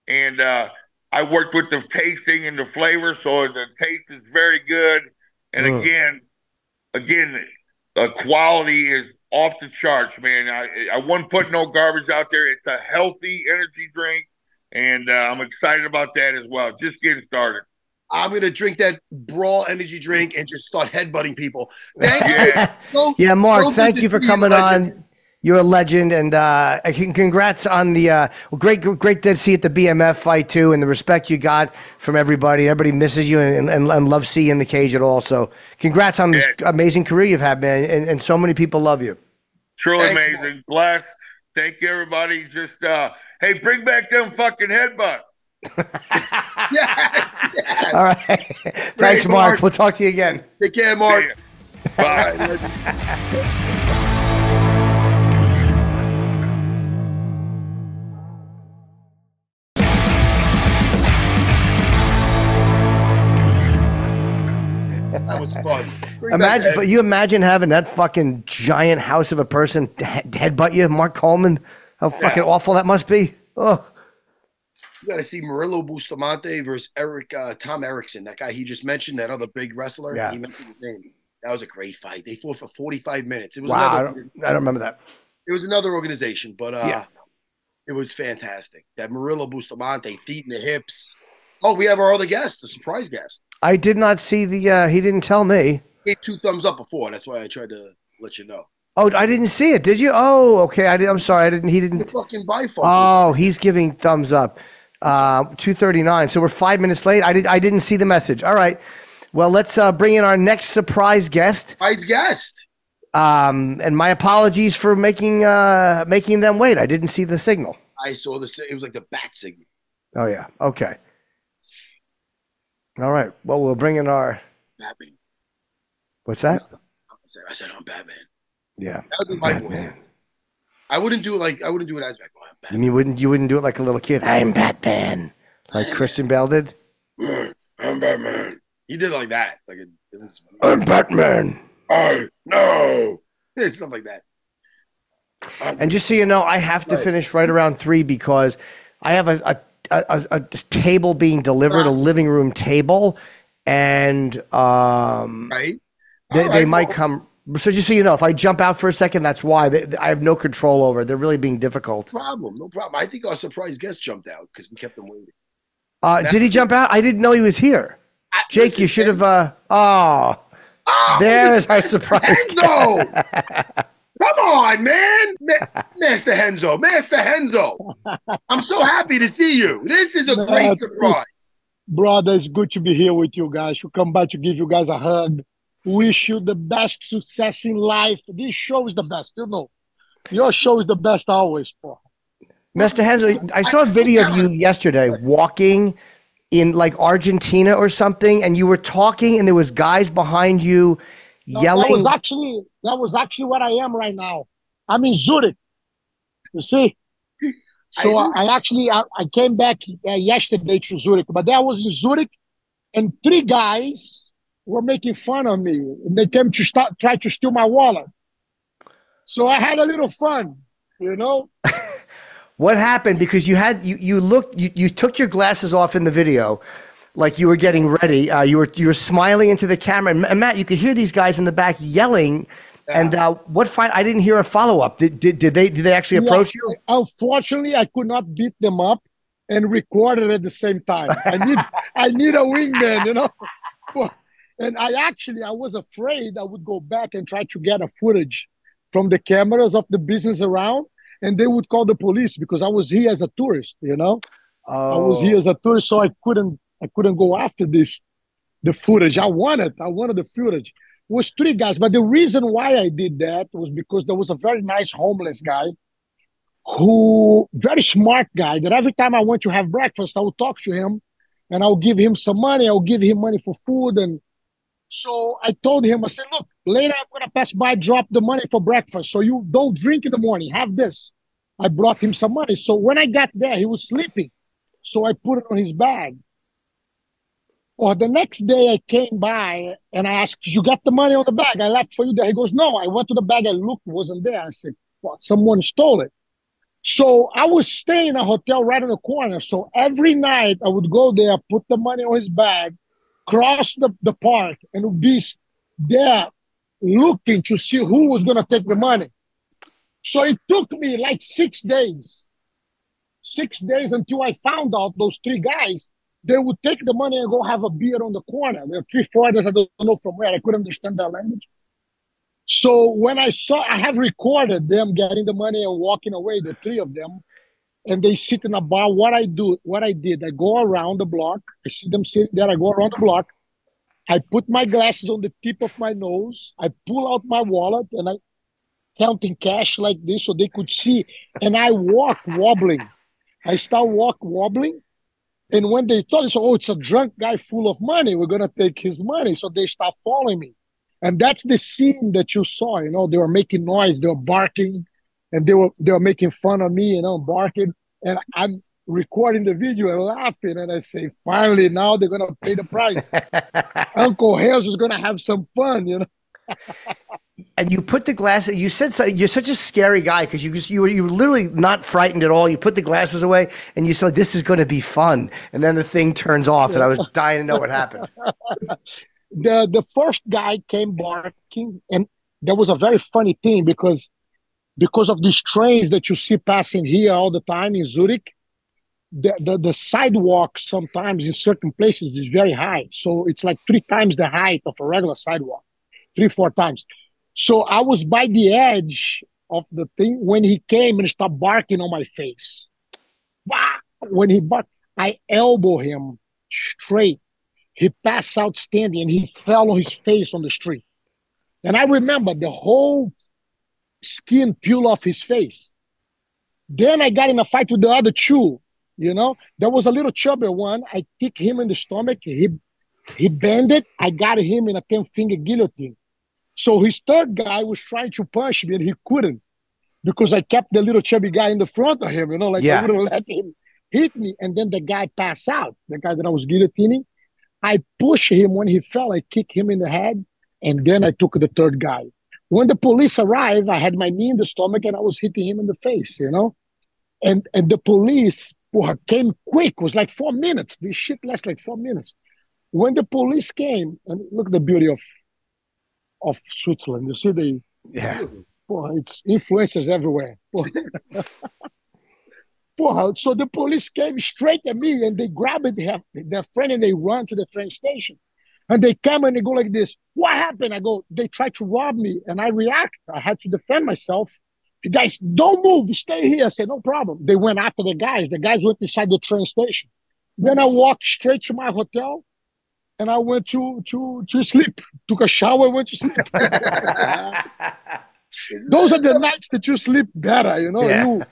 O: and I worked with the tasting and the flavor, so the taste is very good. And again, the quality is off the charts, man. I wouldn't put no garbage out there. It's a healthy energy drink, and I'm excited about that as well. Just getting started.
A: I'm going to drink that Brawl energy drink and just start headbutting people. Thank you.
B: Yeah, Mark, thank you for coming on. You're a legend, and congrats on the great to see at the BMF fight too, and the respect you got from everybody. Everybody misses you and loves seeing you in the cage at all. So, congrats on this amazing career you've had, man, and so many people love you.
O: Truly amazing, blessed. Thank you, everybody. Just hey, bring back them fucking headbutts.
A: Yes.
B: All right, thanks, Mark. We'll talk to you again.
A: Take care, Mark.
O: Bye.
A: was fun.
B: Imagine, but you imagine having that fucking giant house of a person headbutt you, Mark Coleman. How fucking awful that must be. Oh.
A: You got to see Murillo Bustamante versus Tom Erickson. That guy he just mentioned, that other big wrestler.
B: Yeah.
A: He mentioned his name. That was a great fight. They fought for 45 minutes. It was
B: wow, I don't remember that.
A: It was another organization, but it was fantastic. That Murillo Bustamante, feet in the hips. Oh, we have our other guest, the surprise guest.
B: I did not see the. He didn't tell me.
A: He gave 2 thumbs up before. That's why I tried to let you know.
B: Oh, I didn't see it. Did you? Oh, okay. I'm sorry. I didn't. He didn't.
A: Fucking bifocal.
B: Oh, he's giving thumbs up. 2:39. So we're 5 minutes late. I didn't see the message. All right. Well, let's bring in our next surprise guest.
A: Surprise guest.
B: And my apologies for making them wait. I didn't see the signal.
A: I saw the. It was like the bat signal.
B: Oh yeah. Okay. All right. Well, we'll bring in our
A: Batman.
B: What's that?
A: I said I'm Batman.
B: Yeah.
A: That would be my voice. I wouldn't do it as Batman.
B: You wouldn't do it like a little kid. I'm Batman, like Christian Bale did.
A: I'm Batman. He did like that. Like it was.
B: I'm Batman.
A: I know. Stuff like that.
B: And just so you know, I have to finish right around 3 because I have a table being delivered, a living room table, and they might come. So just so you know, if I jump out for a second, that's why. I have no control over it. They're really being difficult.
A: No problem. I think our surprise guest jumped out because we kept him waiting.
B: Did he jump out? I didn't know he was here. Jake, you should have. There's our surprise.
A: Henzo! Come on, man. Master Henzo. I'm so happy to see you. This is a great surprise.
P: Brother, it's good to be here with you guys. To come back to give you guys a hug. Wish you the best success in life. This show is the best, you know. Your show is the best always, Paul.
B: Mr. Henzo, I saw a video of you yesterday walking in like Argentina or something, and you were talking, and there was guys behind you yelling.
P: That was actually what I am right now. I'm in Zurich. You see? So I came back yesterday to Zurich, but I was in Zurich, and 3 guys were making fun of me, and they came to try to steal my wallet. So I had a little fun, you know.
B: What happened? Because you took your glasses off in the video, like you were getting ready. You were smiling into the camera, and Matt, you could hear these guys in the back yelling. Yeah. And what fight? I didn't hear a follow up. Did they actually approach you?
P: Unfortunately, I could not beat them up and record it at the same time. I need a wingman, you know. And I was afraid I would go back and try to get a footage from the cameras of the business around, and they would call the police because I was here as a tourist, you know. I was here as a tourist, so I couldn't go after the footage. I wanted the footage. It was 3 guys, but the reason why I did that was because there was a very nice homeless guy very smart guy, that every time I went to have breakfast, I would talk to him and I'll give him some money. I'll give him money for food. And so I told him, I said, look, later I'm going to pass by, drop the money for breakfast. So you don't drink in the morning. Have this. I brought him some money. So when I got there, he was sleeping. So I put it on his bag. Or the next day I came by and I asked, you got the money on the bag? I left for you there. He goes, no, I went to the bag. I looked, it wasn't there. I said, well, someone stole it. So I was staying in a hotel right in the corner. So every night I would go there, put the money on his bag, cross the park, and would be there looking to see who was going to take the money. So it took me like 6 days. 6 days until I found out those 3 guys, they would take the money and go have a beer on the corner. There are 3 foreigners, I don't know from where. I couldn't understand their language. So when I have recorded them getting the money and walking away, the 3 of them, and they sit in a bar. What I did, I go around the block. I see them sitting there. I go around the block. I put my glasses on the tip of my nose. I pull out my wallet and I counting cash like this so they could see. And I walk wobbling. I start wobbling. And when they thought, oh, it's a drunk guy full of money, we're going to take his money. So they start following me. And that's the scene that you saw, you know, they were making noise, they were barking, and they were making fun of me, you know, barking. And recording the video and laughing. And I say, finally, now they're going to pay the price. Uncle Hales is going to have some fun, you know.
B: And you put the glasses, you said so, you're such a scary guy because you were literally not frightened at all. You put the glasses away and you said, this is going to be fun. And then the thing turns off and I was dying to know what happened.
P: The first guy came barking, and there was a very funny thing because of these trains that you see passing here all the time in Zurich, the sidewalk sometimes in certain places is very high. So it's like 3 times the height of a regular sidewalk, 3-4 times. So I was by the edge of the thing when he came and started barking on my face. Wow! When he barked, I elbowed him straight. He passed out standing and he fell on his face on the street. And I remember the whole skin peeled off his face. Then I got in a fight with the other 2, you know. There was a little chubby one. I kicked him in the stomach. He bended. I got him in a 10-finger guillotine. So his third guy was trying to punch me and he couldn't because I kept the little chubby guy in the front of him, you know, like I wouldn't let him hit me. And then the guy passed out, the guy that I was guillotining. I pushed him when he fell. I kicked him in the head, and then I took the third guy. When the police arrived, I had my knee in the stomach, and I was hitting him in the face, you know? And the police came quick. It was like 4 minutes. This shit lasted like 4 minutes. When the police came, and look at the beauty of Switzerland. You see it's influencers everywhere. So the police came straight at me and they grabbed their friend and they run to the train station. And they come and they go like this. What happened? I go, they tried to rob me and I react. I had to defend myself. The guys, don't move, stay here. I said, no problem. They went after the guys. The guys went inside the train station. Then I walked straight to my hotel. And I went to sleep. Took a shower, went to sleep. Those are the nights that you sleep better, you know.
A: Yeah.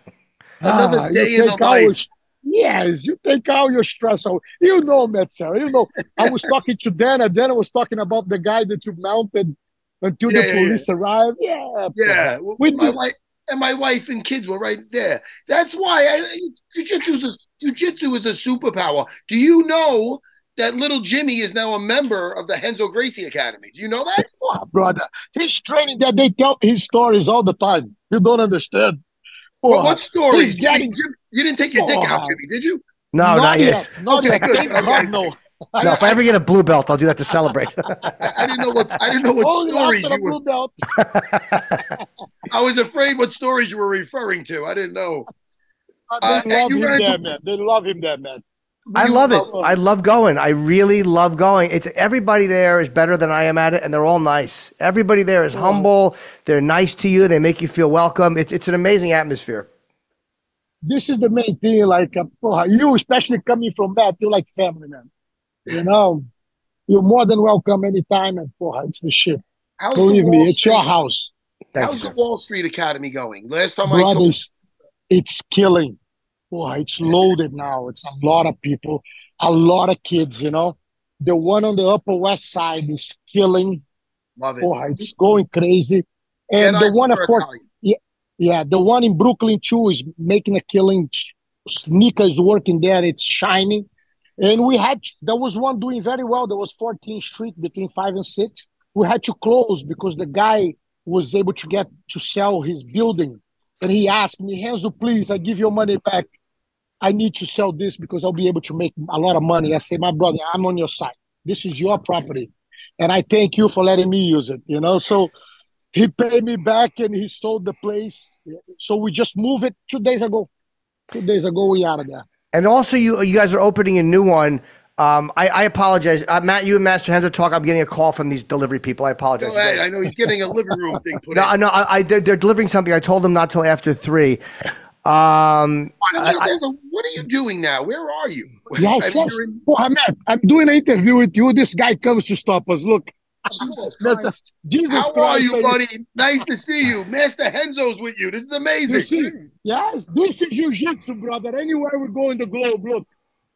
A: Another day in the life.
P: Yes, you take all your stress out. You know, Sarah. You know, I was talking to Dana. Dana was talking about the guy that you mounted until the police arrived.
A: Yeah. Well, my wife and kids were right there. That's why jiu-jitsu is a superpower. Do you know that little Jimmy is now a member of the Renzo Gracie Academy? Do you know that?
P: Oh, brother, he's training that. They tell his stories all the time. You don't understand.
A: Well, what stories? You didn't take your dick out, Jimmy, did you?
B: No, not yet.
P: Not yet.
B: No, if I ever get a blue belt, I'll do that to celebrate.
A: I didn't know what stories you were.
P: Blue belt.
A: I was afraid what stories you were referring to. I didn't know.
P: They love him there, man. They love him there, man.
B: I love it. I love going. I really love going. It's everybody there is better than I am at it, and they're all nice. Everybody there is humble. They're nice to you. They make you feel welcome. It's an amazing atmosphere.
P: This is the main thing. Like you, especially coming from that, you're like family, man. You know, you're more than welcome anytime. And it's the shit. Believe me, it's your house.
A: How's the Wall Street Academy going? Last time
P: it's killing. It's loaded now. It's a lot of people, a lot of kids, you know. The one on the Upper West Side is killing.
A: Love it.
P: It's going crazy. And the one the one in Brooklyn too is making a killing. Nika is working there. It's shining. And there was one doing very well. There was 14th Street between 5 and 6. We had to close because the guy was able to sell his building. And he asked me, Renzo, please, I give your money back. I need to sell this because I'll be able to make a lot of money. I say, my brother, I'm on your side. This is your property. And I thank you for letting me use it, you know. So he paid me back and he sold the place. So we just moved it 2 days ago. 2 days ago, we out of there.
B: And also you guys are opening a new one. I apologize. Matt, you and Master Renzo talk. I'm getting a call from these delivery people. I apologize.
A: I know he's getting a living room thing put
B: in. No, they're delivering something. I told them not till after 3.
A: What are you doing now? Where are you?
P: Yes. I'm doing an interview with you. This guy comes to stop us. Look.
A: Jesus How are you, buddy? Nice to see you. Master Renzo's with you. This is amazing.
P: Yes, this is jiu-jitsu, brother. Anywhere we go in the globe, look.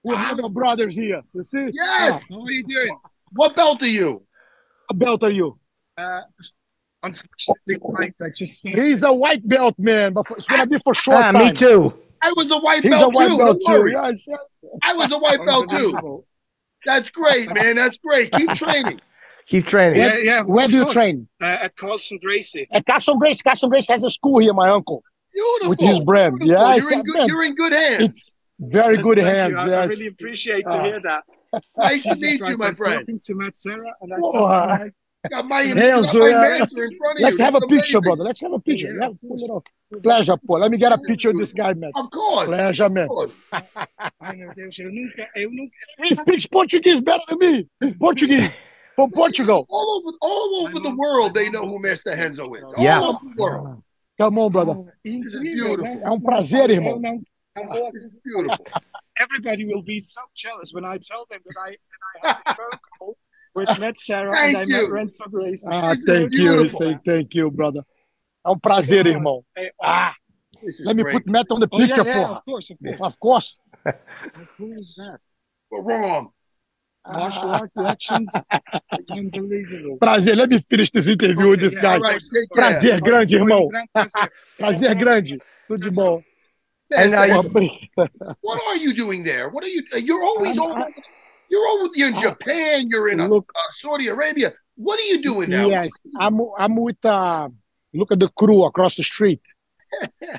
P: We have our brothers here. You see?
A: Yes. What are you doing? What belt are you?
P: What belt are you? Unfortunately, he's a white belt, man, but it's gonna be for short time.
B: Me too.
A: I was a white
P: He's
A: belt
P: a white
A: too.
P: belt
A: Don't
P: too.
A: worry.
P: Yes, yes.
A: I was a white belt too. That's great, man. That's great. Keep training.
B: Keep training.
P: Where do you train?
Q: At Carlson Gracie.
P: At Carson Grace. Carson Grace has a school here, my uncle.
A: Beautiful.
P: With his brand.
A: Beautiful.
P: Yeah,
A: You're in good hands.
P: It's very good
Q: Thank
P: hands.
Q: you.
P: Yes.
Q: I really appreciate to hear that.
A: Nice to
Q: Jesus
A: meet you,
Q: Christ,
A: my
Q: I'm
A: friend.
Q: talking to Matt Serra, and
A: Got my
P: Hands,
A: master in front of you.
P: Let's have a
A: That's
P: picture,
A: amazing.
P: brother. Let's have a picture. Yeah, pull it off. Pleasure, Paul. Let me get a picture of this guy, man.
A: Of course.
P: Pleasure, man.
A: Of course.
Q: Ai, meu Deus, eu nunca...
P: He speaks Portuguese better than me. Portuguese. From Portugal.
A: All over the world, they know who Master Renzo is.
B: Yeah.
A: All over the world.
P: Come on, brother.
A: This is beautiful.
P: É prazer, irmão.
A: This is beautiful.
Q: Everybody will be so jealous when I tell them that I had a phone call with Matt Serra and I met Renzo Gracie.
P: Thank you. Say thank you, brother. É prazer, irmão. Let me put Matt on the picture,
Q: of course.
P: Of course.
Q: Who is that?
A: We're wrong.
Q: Martial art reactions. Unbelievable.
P: Prazer. Let me finish this interview with this guy.
A: Right,
P: prazer grande, irmão. Prazer grande. Tudo de bom.
A: And what are you doing there? What are you? You're always over. You're in Japan. You're in Saudi Arabia. What are you doing now?
P: Yes, I'm with. Look at the crew across the street.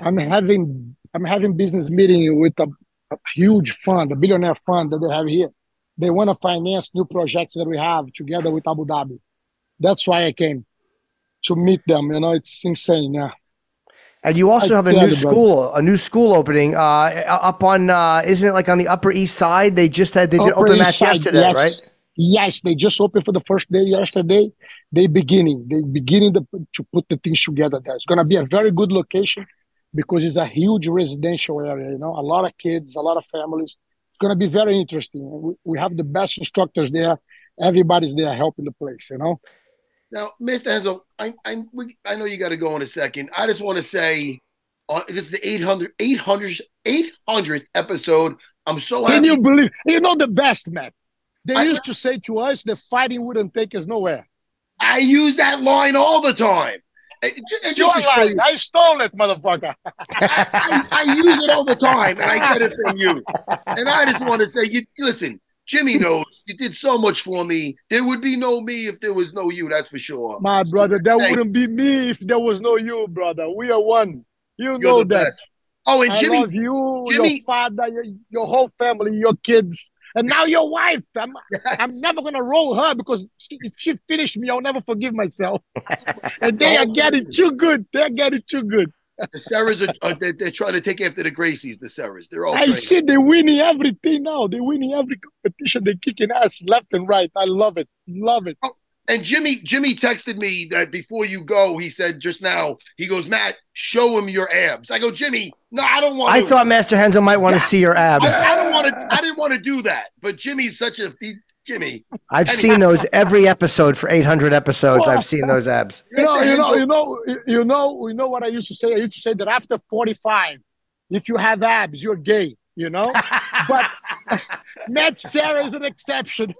P: I'm having business meeting with a huge fund, a billionaire fund that they have here. They want to finance new projects that we have together with Abu Dhabi. That's why I came to meet them. You know, it's insane. Yeah.
B: And you also have a new school opening up on, isn't it like on the Upper East Side? They did open match yesterday, right?
P: Yes, they just opened for the first day yesterday. They're beginning to put the things together there. It's going to be a very good location because it's a huge residential area, you know, a lot of kids, a lot of families. It's going to be very interesting. We have the best instructors there. Everybody's there helping the place, you know.
A: Now, Mr. Renzo, I know you got to go in a second. I just want to say, this is the 800th episode. I'm so happy.
P: Can you believe? You know the best, man. They used to say to us, the fighting wouldn't take us nowhere.
A: I use that line all the time.
P: I stole it, motherfucker.
A: I use it all the time, and I get it from you. And I just want to say, listen, Jimmy knows you did so much for me. There would be no me if there was no you, that's for sure.
P: My brother, that wouldn't be me if there was no you, brother. We are one. You're know that.
A: Best. Oh, and Jimmy,
P: I love you, your father, your whole family, your kids. And now your wife. I'm never going to roll her because if she finished me, I'll never forgive myself. And they are getting too good. They're getting too good.
A: The Serras they're trying to take after the Gracies, the Serras. They're all
P: I see they're winning everything now. They're winning every competition. They're kicking ass left and right. I love it. Love it.
A: Oh, and Jimmy texted me that before you go, he said just now, he goes, Matt, show him your abs. I go, Jimmy, no, I don't want to.
B: I thought Master Renzo might want to see your abs.
A: I didn't want to do that. But Jimmy's Jimmy.
B: I've seen those every episode for 800 episodes. I've seen those abs.
P: You know what I used to say? I used to say that after 45, if you have abs, you're gay, you know? But Matt Serra is an exception.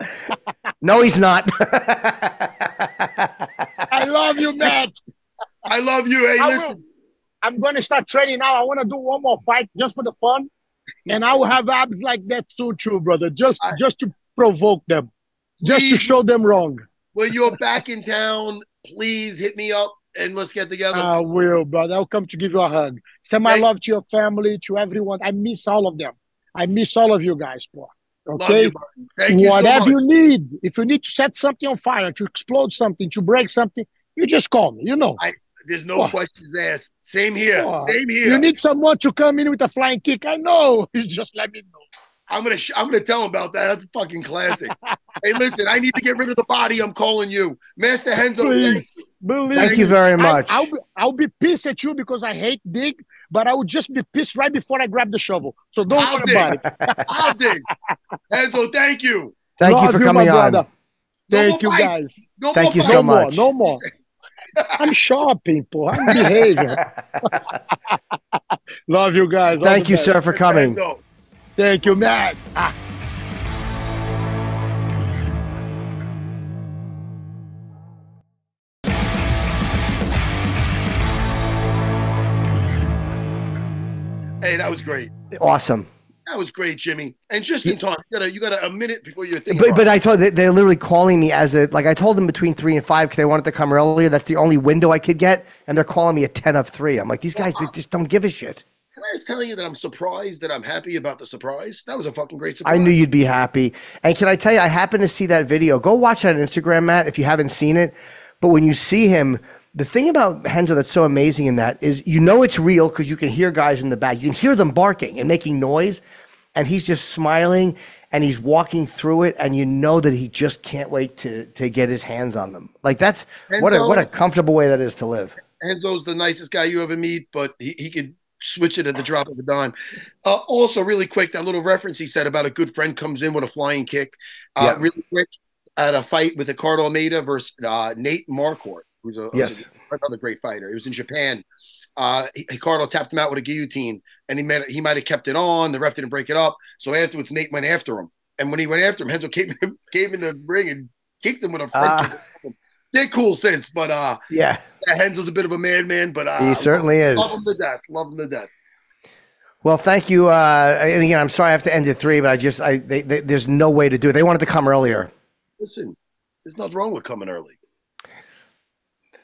B: No, he's not.
P: I love you, Matt.
A: I love you. Hey, listen.
P: I'm going to start training now. I want to do one more fight just for the fun. And I will have abs like that too, brother. Just to provoke them. Just to show them wrong.
A: When you're back in town, please hit me up and let's get together.
P: I will, brother. I'll come to give you a hug. Send my love to your family, to everyone. I miss all of them. I miss all of you guys, bro. Okay?
A: Love you, thank you
P: Whatever
A: so much.
P: you need. If you need to set something on fire, to explode something, to break something, you just call me. You know.
A: There's no questions asked. Same here. Same here.
P: You need someone to come in with a flying kick. I know. You just let me know.
A: I'm gonna tell him about that. That's a fucking classic. Hey, listen, I need to get rid of the body. I'm calling you, Master Renzo.
P: Please,
B: thank you very much.
P: I'll be pissed at you because I hate dig, but I would just be pissed right before I grab the shovel. So don't worry about it.
A: I'll dig. Renzo, thank you.
B: Thank you for coming on.
P: Thank you, guys.
B: Thank you so much.
P: No more. I'm sharp, people. I'm behaving. Love you guys.
B: Thank you, sir, for coming.
A: Renzo.
P: Thank you, Matt.
A: Hey, Hey, that was great.
B: Awesome.
A: That was great, Jimmy. And just in time, you got a minute before you're thinking.
B: But I told they're literally calling me I told them between 3 and 5 because they wanted to come earlier. That's the only window I could get, and they're calling me at 10 of 3. I'm like, these guys, they just don't give a shit.
A: Can I just tell you that I'm surprised that I'm happy about the surprise? That was a fucking great surprise.
B: I knew you'd be happy. And can I tell you, I happened to see that video. Go watch that on Instagram, Matt, if you haven't seen it. But when you see him, the thing about Renzo that's so amazing in that is it's real because you can hear guys in the back. You can hear them barking and making noise. And he's just smiling and he's walking through it, and you know that he just can't wait to get his hands on them. Like that's what a comfortable way that is to live.
A: Enzo's the nicest guy you ever meet, but he could switch it at the drop of a dime. Also, really quick, that little reference he said about a good friend comes in with a flying kick. Really quick, at a fight with Ricardo Almeida versus Nate Marquardt, who's another great fighter. He was in Japan. Ricardo tapped him out with a guillotine, and he might have kept it on. The ref didn't break it up, so afterwards Nate went after him. And when he went after him, Renzo came in the ring and kicked him with a front kick. They're cool since, but Renzo's a bit of a madman, but
B: he certainly is.
A: Love him to death. Love him to death.
B: Well, thank you. And again, I'm sorry I have to end at 3, but there's no way to do it. They wanted to come earlier.
A: Listen, there's nothing wrong with coming early.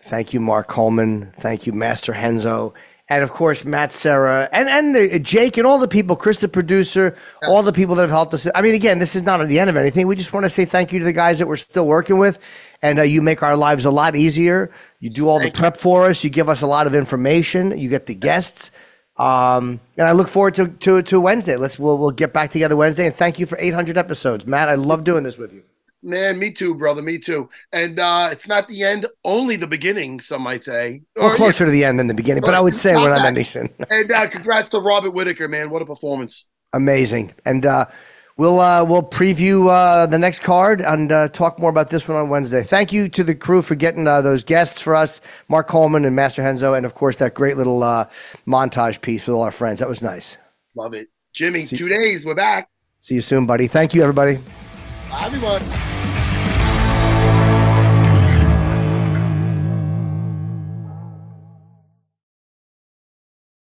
B: Thank you, Mark Coleman. Thank you, Master Renzo. And, of course, Matt Serra and Jake and all the people, Chris, the producer, all the people that have helped us. I mean, again, this is not the end of anything. We just want to say thank you to the guys that we're still working with. And you make our lives a lot easier. You do all the prep for us. You give us a lot of information. You get the guests. And I look forward to Wednesday. We'll get back together Wednesday. And thank you for 800 episodes. Matt, I love doing this with you.
A: Man, me too, brother. Me too. And it's not the end, only the beginning, some might say.
B: Or closer to the end than the beginning, but I would say we're not ending soon.
A: And congrats to Robert Whitaker, man. What a performance.
B: Amazing. And we'll preview the next card and talk more about this one on Wednesday. Thank you to the crew for getting those guests for us, Mark Coleman and Master Renzo, and, of course, that great little montage piece with all our friends. That was nice.
A: Love it. Jimmy, 2 days. We're back.
B: See you soon, buddy. Thank you, everybody.
A: Bye, everyone.